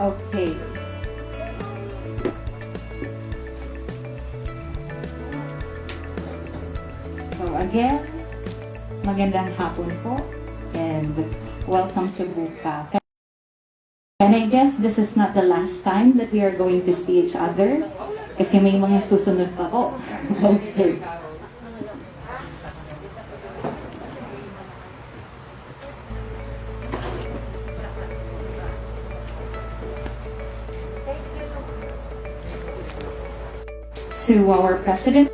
Okay. So again, magandang hapon po and welcome to Buka. And I guess this is not the last time that we are going to see each other kasi may mga susunod pa po. Okay. To our President,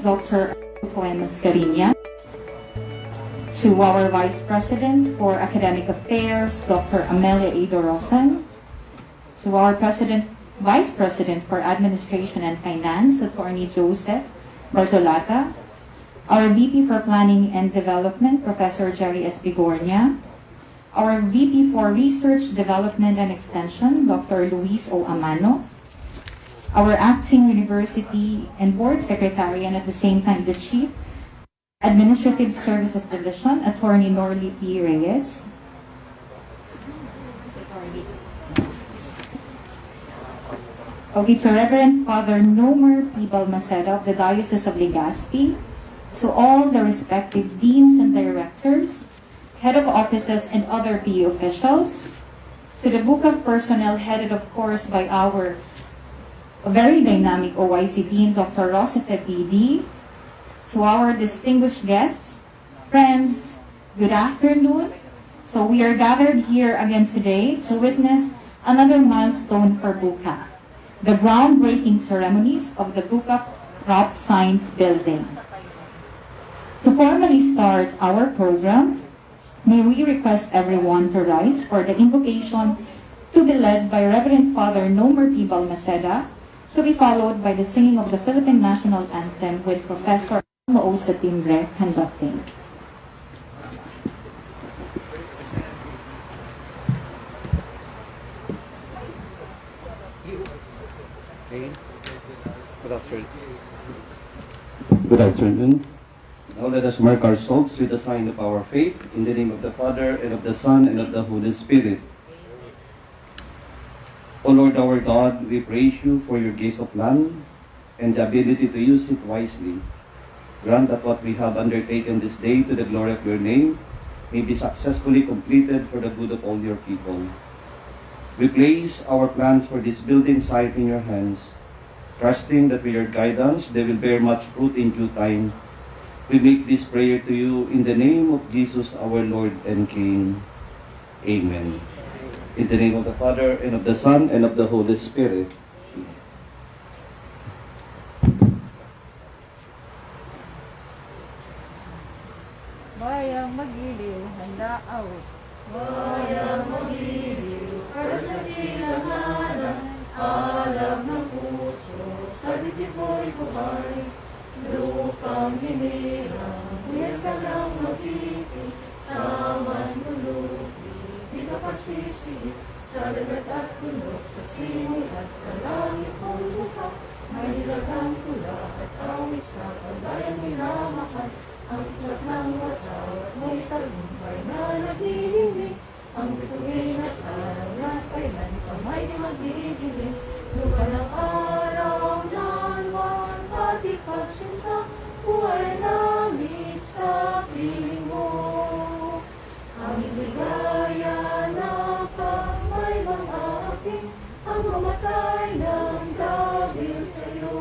Dr. Poemas Cariña, to our Vice President for Academic Affairs, Dr. Amelia Idorosan, to our Vice President for Administration and Finance, Attorney Joseph Bartolata, our VP for Planning and Development, Professor Jerry S. Bigornia, our VP for Research, Development and Extension, Dr. Luis O. Amano, our Acting University and Board Secretary and at the same time the Chief Administrative Services Division, Attorney Norly P. Reyes. Okay, to Reverend Father Nomer P. Balmaceda of the Diocese of Legazpi, to all the respective deans and directors, head of offices and other PU officials, to the Buka personnel headed of course by our very dynamic OIC Dean, Dr. Rosefe PD, to our distinguished guests, friends, good afternoon. So we are gathered here again today to witness another milestone for Buka, the groundbreaking ceremonies of the Buka Crop Science Building. To formally start our program, may we request everyone to rise for the invocation to be led by Reverend Father Nomer P. Balmaceda, to be followed by the singing of the Philippine National Anthem with Professor Mo sa timbre conducting. Good afternoon. Good afternoon. Now let us mark our souls with the sign of our faith in the name of the Father and of the Son and of the Holy Spirit. O Lord our God, we praise you for your gift of land and the ability to use it wisely. Grant that what we have undertaken this day to the glory of your name may be successfully completed for the good of all your people. We place our plans for this building site in your hands, trusting that with your guidance they will bear much fruit in due time. We make this prayer to you in the name of Jesus our Lord and King. Amen. In the name of the Father, and of the Son, and of the Holy Spirit. Bayang magiliw, handaaw. Bayang magiliw, para sa silanganan, alam ng puso, sa dibdib mo'y buhay. Lupang hinirang, huwag ka lang magpipig, sa manlulupi. Di ka pasisig, sa dagat at tulog, sa simoy at sa langit mong buka. May nilagang tula at awit sa pagbayang minamahal. Ang isap ng wataw at may talumpay na naghihiling. Ang bituin at araw na kailan pa may di magdidilim. Lupa ng araw ng buwan, pati pagsinta, buhay langit sa piling mo. Aming ligaya na pag may mga aking, ang mamatay ng dahil sa'yo.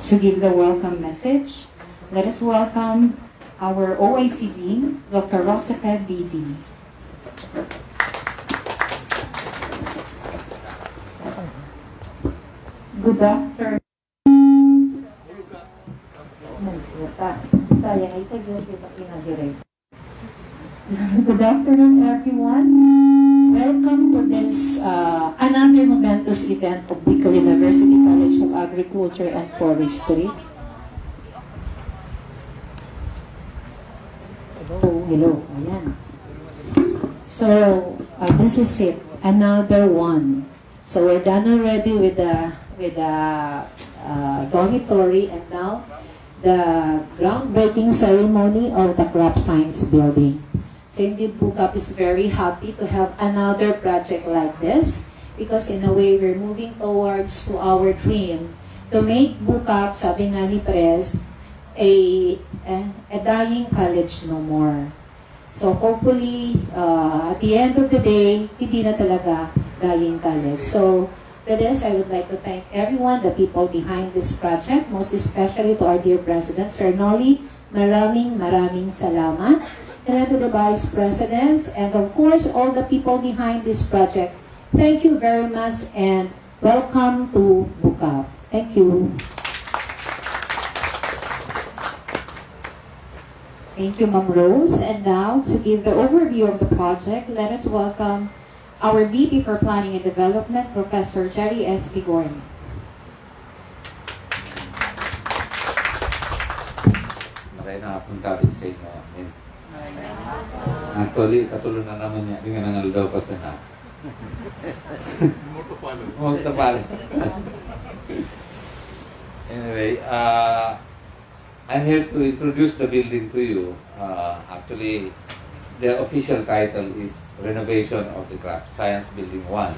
To give the welcome message, let us welcome our OIC Dean, Dr. Rosefe BD. Good afternoon. Good afternoon, everyone. Welcome to this another momentous event of Bicol University College of Agriculture and Forestry. Hello. Ayan. So, this is it. Another one. So, we're done already with the dormitory, and now the groundbreaking ceremony of the crop science building. So indeed, BUCAP is very happy to have another project like this, because in a way, we're moving towards to our dream to make BUCAP, sabi nga ni Pres, a dying college no more. So hopefully, at the end of the day, hindi na talaga dying college. So with this, I would like to thank everyone, the people behind this project, most especially to our dear President, Sir Noli. Maraming salamat. And then to the Vice Presidents, and of course, all the people behind this project. Thank you very much, and welcome to BUCAP. Thank you. Thank you, Ma'am Rose. And now, to give the overview of the project, let us welcome our VP for Planning and Development, Professor Jerry S. Bigorni. Maray na punta din sa inyo. Actually, katulong na naman niya. Hindi nga nangal daw pa sa na. More to follow. Anyway, I'm here to introduce the building to you. Actually, the official title is Renovation of the Craft Science Building 1.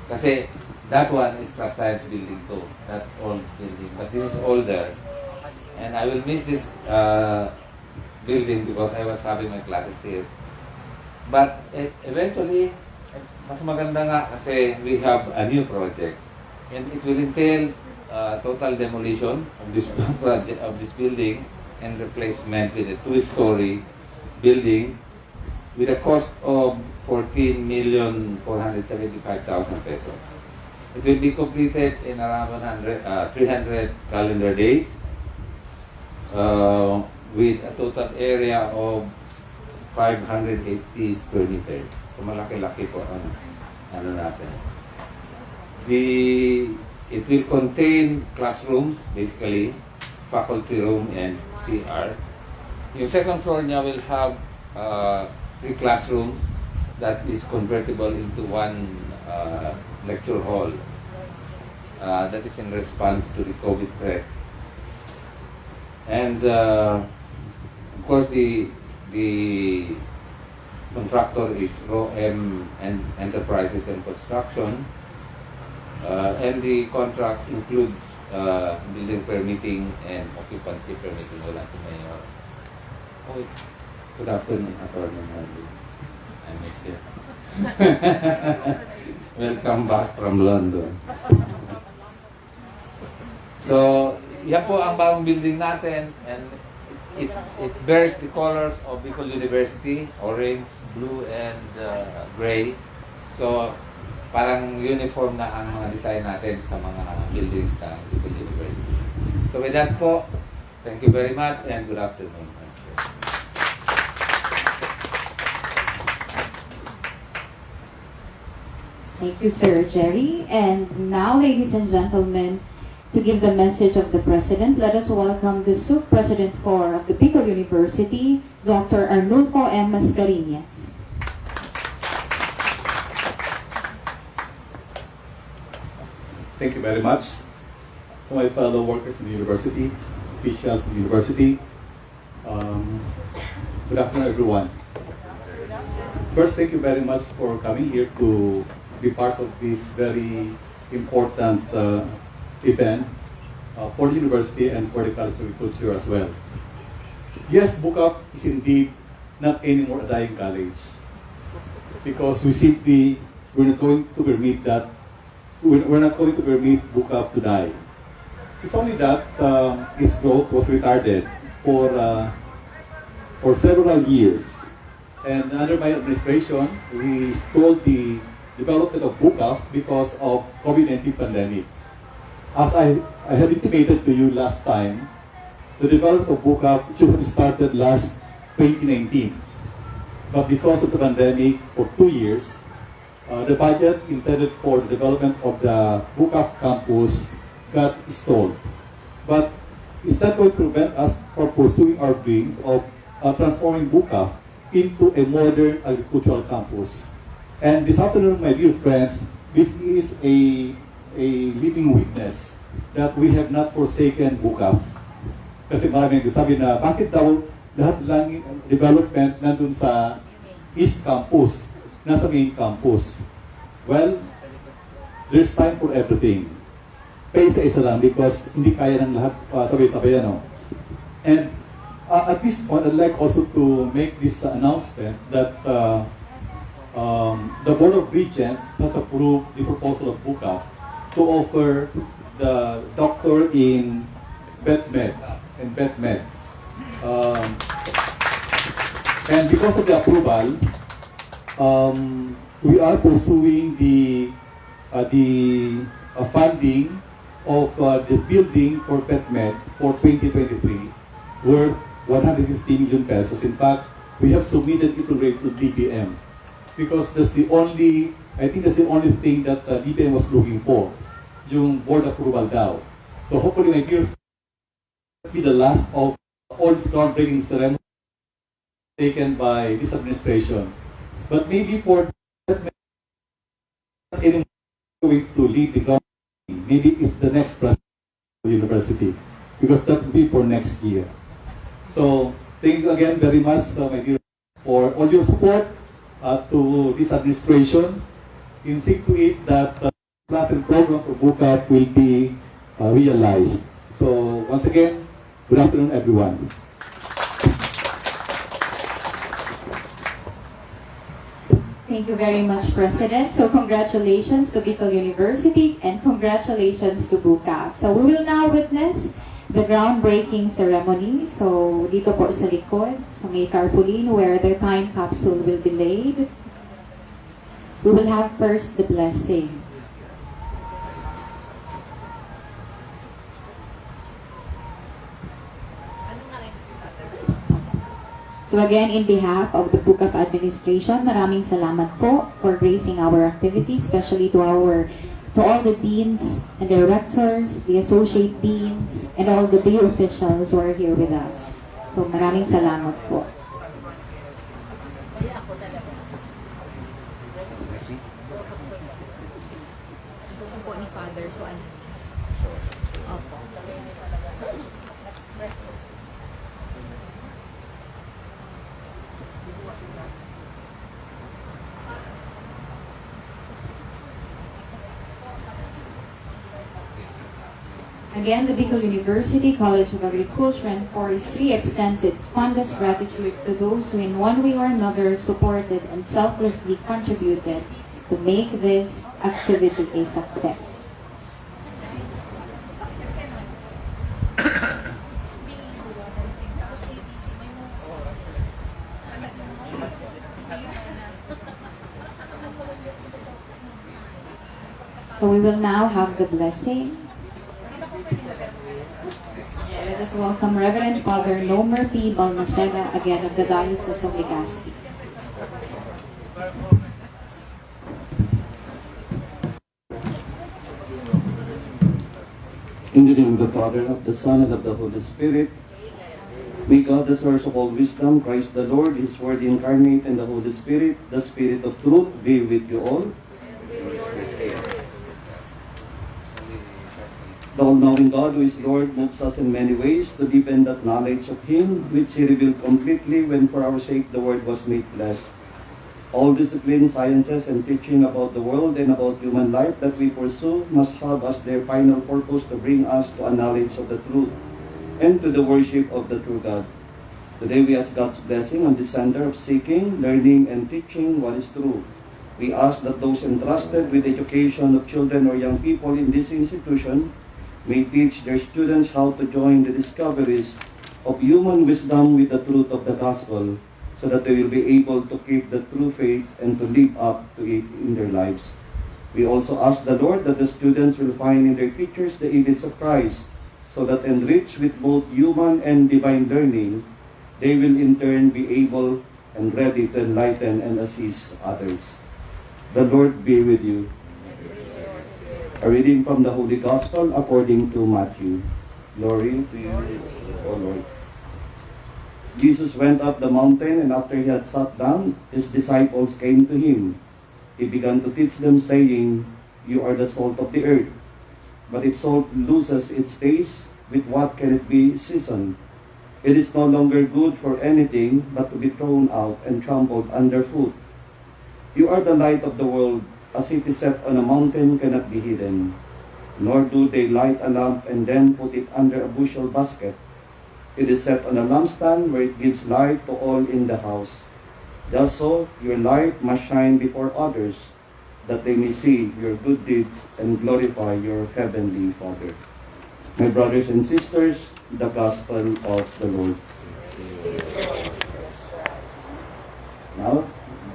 Kasi that one is Craft Science Building 2, that old building. But this is older. And I will miss this building because I was having my classes here. But eventually, mas maganda nga kasi we have a new project. And it will entail total demolition of this project, of this building, and replacement with a 2-story building with a cost of 14,475,000 pesos. It will be completed in around 300 calendar days with a total area of 580 square meters. So malaki-laki po ang ano natin. It will contain classrooms, basically, faculty room and CR. Yung second floor niya will have 3 classrooms that is convertible into 1 lecture hall. That is in response to the COVID threat. And of course, the contractor is ROM and Enterprises and Construction. And the contract includes building permitting and occupancy permitting. Wala si Mayor. Oh, good afternoon, Attorney Marley. I miss you. Welcome back from London. So, yan po ang bagong building natin, and it bears the colors of Bicol University, orange, blue, and gray. So, parang uniform na ang mga design natin sa mga buildings ng Bicol University. So with that po, thank you very much and good afternoon. Thank you, Sir Jerry. And now, ladies and gentlemen, to give the message of the President, let us welcome the SUP President 4 of the Bicol University, Dr. Arnulfo M. Mascareñas. Thank you very much to my fellow workers in the university, officials in the university. Good afternoon, everyone. First, thank you very much for coming here to be part of this very important event for the university and for the College of Agriculture as well. Yes, BUCAP is indeed not anymore a dying college, because we're not going to permit that. We're not going to permit BUCAP to die. It's only that its growth was retarded for several years. And under my administration, we stalled the development of BUCAP because of COVID-19 pandemic. As I had intimated to you last time, the development of BUCAP should have started last 2019. But because of the pandemic for 2 years, the budget intended for the development of the BUCAP campus got stalled. But it's not going to prevent us from pursuing our dreams of transforming BUCAP into a modern agricultural campus. And this afternoon, my dear friends, this is a a living witness that we have not forsaken Bukaf. Kasi marami nagsasabi na bakit daw lahat lang development nandun sa East Campus, nasa main campus. Well, there's time for everything. Pay isa lang because hindi kaya ng lahat sabay-sabay, ano. And at this point, I'd like also to make this announcement that the Board of Regents has approved the proposal of Bukaf to offer the doctor in BetMed. And because of the approval, we are pursuing the funding of the building for BetMed for 2023 worth 150 million pesos. In fact, we have submitted it already to DBM because that's the only, I think that's the only thing that DBM was looking for, yung board approval daw. So hopefully, my dear, be the last of all this groundbreaking ceremony taken by this administration. But maybe for anyone going to lead the groundbreaking, maybe it's the next president of the university because that will be for next year. So thank you again very much, my dear, for all your support to this administration in seeing to it that plans and programs for Bukaf will be realized. So once again, good afternoon, everyone. Thank you very much, President. So congratulations to Bicol University and congratulations to Bukaf. So we will now witness the groundbreaking ceremony. So dito po sa likod, sa may carpooline where the time capsule will be laid. We will have first the blessing. So again, in behalf of the Bukaf administration, maraming salamat po for gracing our activity, especially to all the deans and directors, the associate deans, and all the BU officials who are here with us. So maraming salamat po. po ni Father, so ano? Opo. Again, the Bicol University College of Agriculture and Forestry extends its fondest gratitude to those who in one way or another supported and selflessly contributed to make this activity a success. So we will now have the blessing. Let us welcome Reverend Father Nomer P. Balmaceda, again of the Diocese of Legazpi. In the name of the Father, of the Son, and of the Holy Spirit, may God, the source of all wisdom, Christ the Lord, His Word incarnate, and the Holy Spirit, the Spirit of truth, be with you all. The all-knowing God, who is Lord, moves us in many ways to deepen that knowledge of Him, which He revealed completely when for our sake the Word was made flesh. All disciplines, sciences, and teaching about the world and about human life that we pursue must have as their final purpose to bring us to a knowledge of the truth and to the worship of the true God. Today we ask God's blessing on the center of seeking, learning, and teaching what is true. We ask that those entrusted with education of children or young people in this institution may teach their students how to join the discoveries of human wisdom with the truth of the gospel, so that they will be able to keep the true faith and to live up to it in their lives. We also ask the Lord that the students will find in their teachers the image of Christ, so that enriched with both human and divine learning, they will in turn be able and ready to enlighten and assist others. The Lord be with you. A reading from the Holy Gospel according to Matthew. Glory to you, O Lord. Jesus went up the mountain, and after he had sat down, his disciples came to him. He began to teach them, saying, "You are the salt of the earth. But if salt loses its taste, with what can it be seasoned? It is no longer good for anything but to be thrown out and trampled underfoot. You are the light of the world. A city set on a mountain cannot be hidden. Nor do they light a lamp and then put it under a bushel basket. It is set on a lampstand where it gives light to all in the house. Just so, your light must shine before others, that they may see your good deeds and glorify your heavenly Father. My brothers and sisters, the Gospel of the Lord. Now,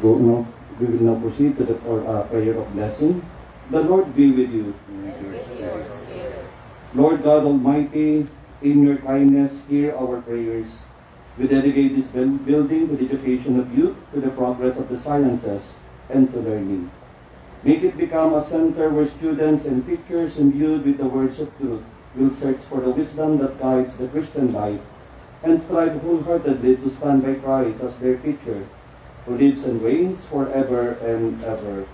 we will now proceed to the prayer of blessing. The Lord be with you. Lord God Almighty, in your kindness, hear our prayers. We dedicate this building to the education of youth, to the progress of the sciences, and to learning. Make it become a center where students and teachers imbued with the words of truth will search for the wisdom that guides the Christian life and strive wholeheartedly to stand by Christ as their teacher, who lives and reigns forever and ever.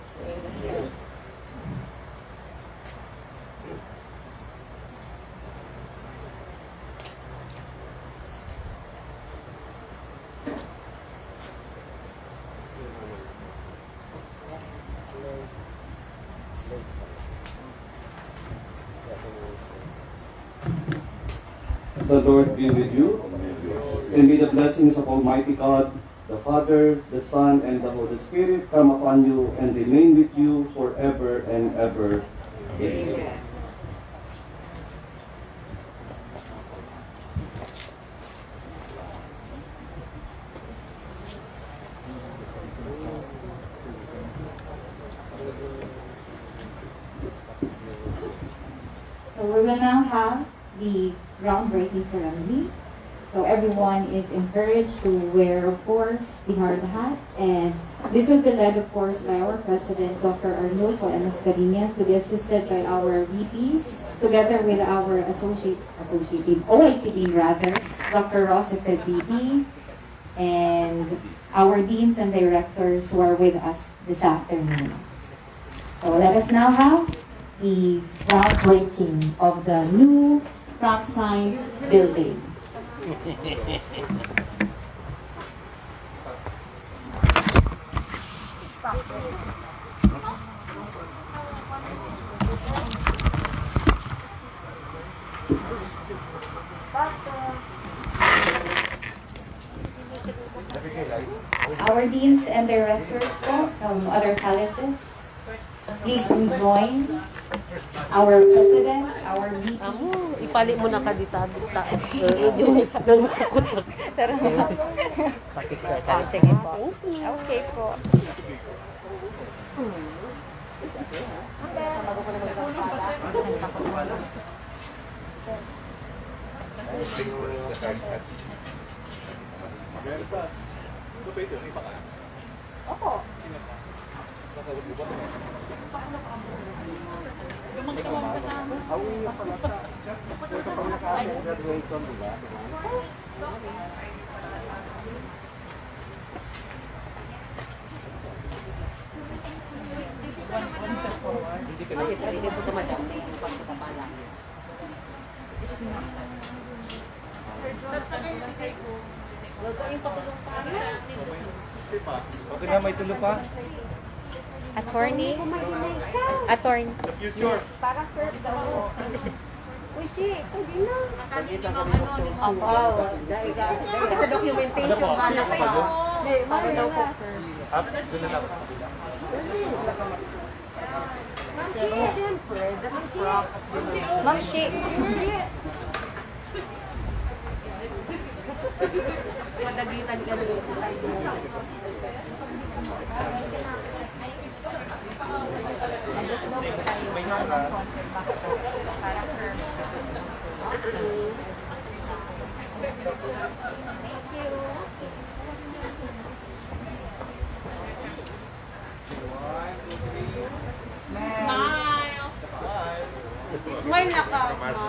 The Lord be with you, and may the blessings of Almighty God, the Father, the Son, and the Holy Spirit come upon you and remain with you forever and ever. Amen. So we will now have the groundbreaking ceremony. So everyone is encouraged to wear, of course, the hard hat. And this will be led, of course, by our President, Dr. Arnulfo M. Mascareñas, to be assisted by our VPs, together with our OIC Dean, Dr. Rosifed BP, and our deans and directors who are with us this afternoon. So let us now have the groundbreaking of the new Crop Science building. Our deans and directors from other colleges, please do join our president, our VPs. Ipali mo na ka dita. Sige po. Okay po. Opo. Okay na, may tulo pa? Attorney? Attorney. Para sir daw. Uy, pwede na. Opo. Sa documentation, hanap pa. Para daw po, sir. Ma'am, siyempre. That is prop. Ma'am, Madagitan ka dito. Smile na ka, Mas.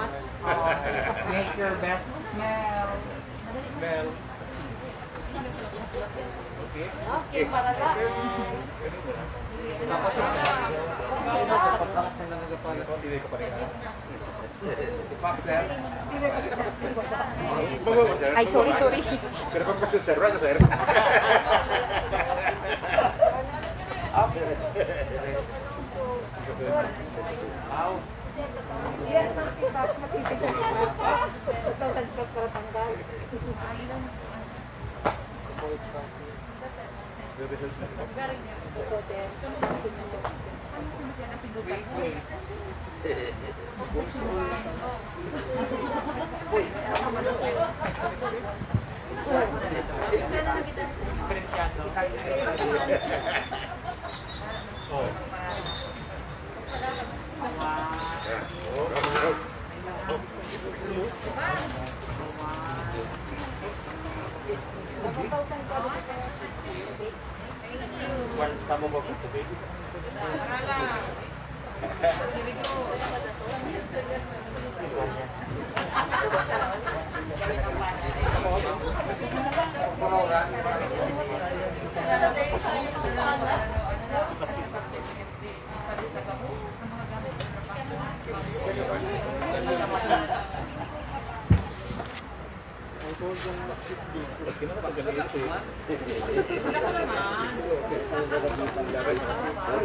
Make your best smell. Smile. Okay, para lang. Ay, sorry, sorry.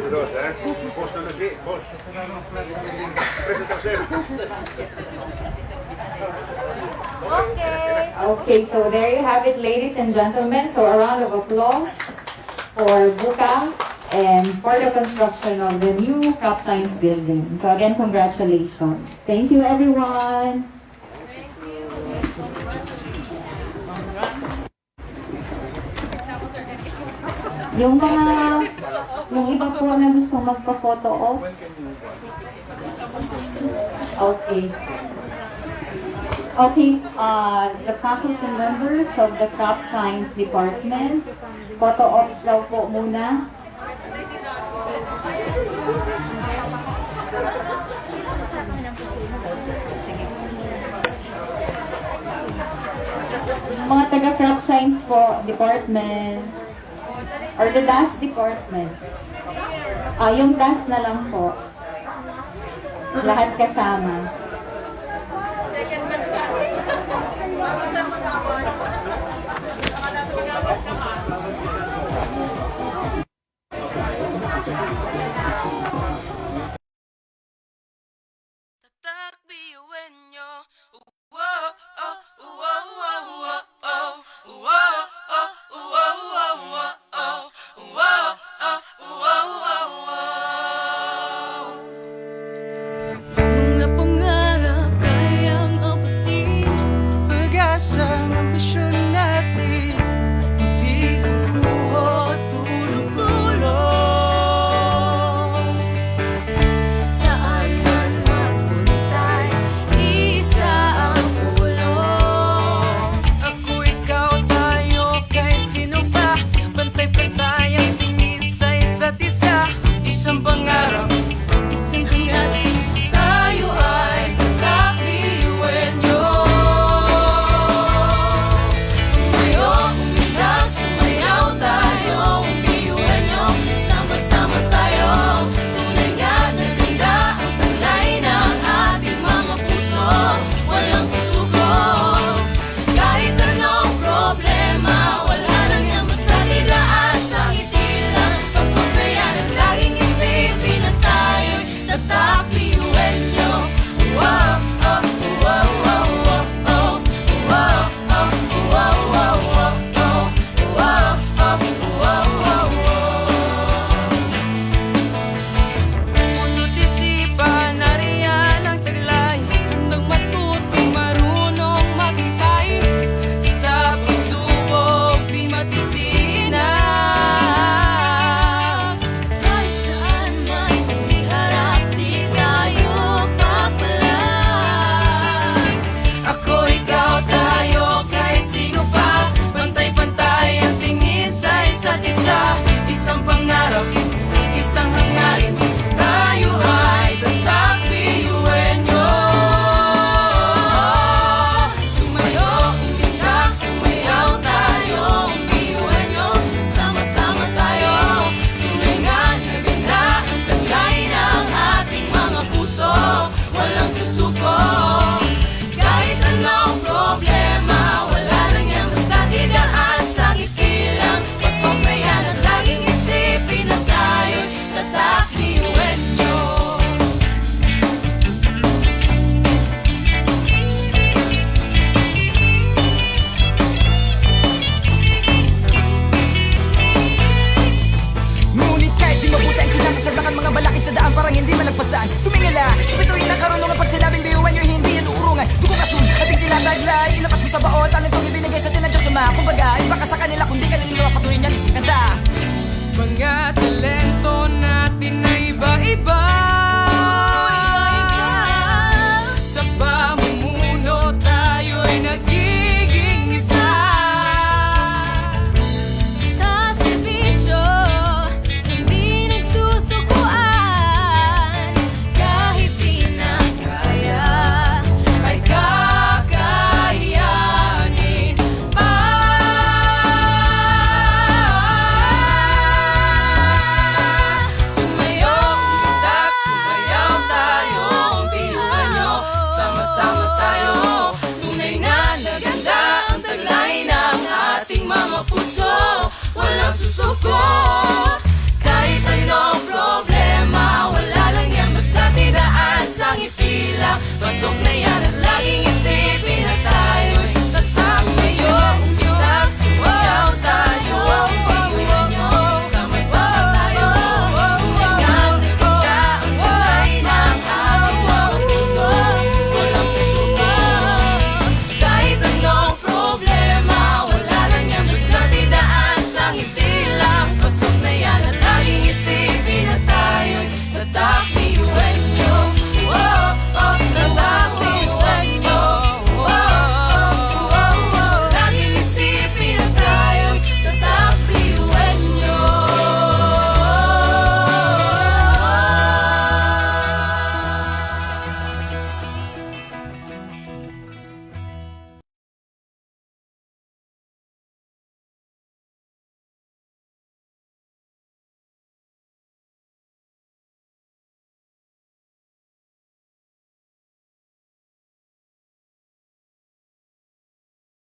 Dos, ¿eh? Vos solo sí, vos. Presentación. Okay, so there you have it, ladies and gentlemen. So a round of applause for Buka and for the construction of the new crop science building. So again, congratulations. Thank you, everyone. Yung iba po na gusto magpa-photo op. Okay. Okay, the faculty members of the crop science department, photo ops daw po muna. Mga taga crop science po department or the DAS department. Yung DAS na lang po. Lahat kasama. Mga pangarap kayang abutin, pag-asa ng ambisyon natin, hindi kukuha at tulong-tulong. Saan man magpuntay, isa ang pulong. Ako, ikaw, tayo nagsusuko. Kahit anong problema, wala lang yan basta didaan sa ngiti lang. Pasok na yan at laging isipin na tayo'y tatakliwen nyo. Ngunit kahit di mabuti ang kinasasabakan mga balakid sa daan parang hindi malagpasan. Tumingala, sa bituin ng karunungan pag sinabing biyuhan nyo hindi yan uurungan. Dugo kasun, ating tinataglay, inakas mo sa baon, talentong ibinigay sa tinadya sa mga. Kumbaga, iba ka sa kanila kundi ka nila patuloy niyan kanta. Mga talento natin na iba-iba, sa pamumuno tayo'y nagiging isa. Sa serbisyo, hindi nagsusukuan. Kahit di na kaya, ay kakayanin pa. Tumayong itak, sumayaw tayo, biyuhan nyo, sama-sama tayo. Tunay na naganda ang taglay ng ating mga puso, walang susuko. Kahit anong problema, wala lang yan basta tidaan sa ngiti lang. Pasok na yan at laging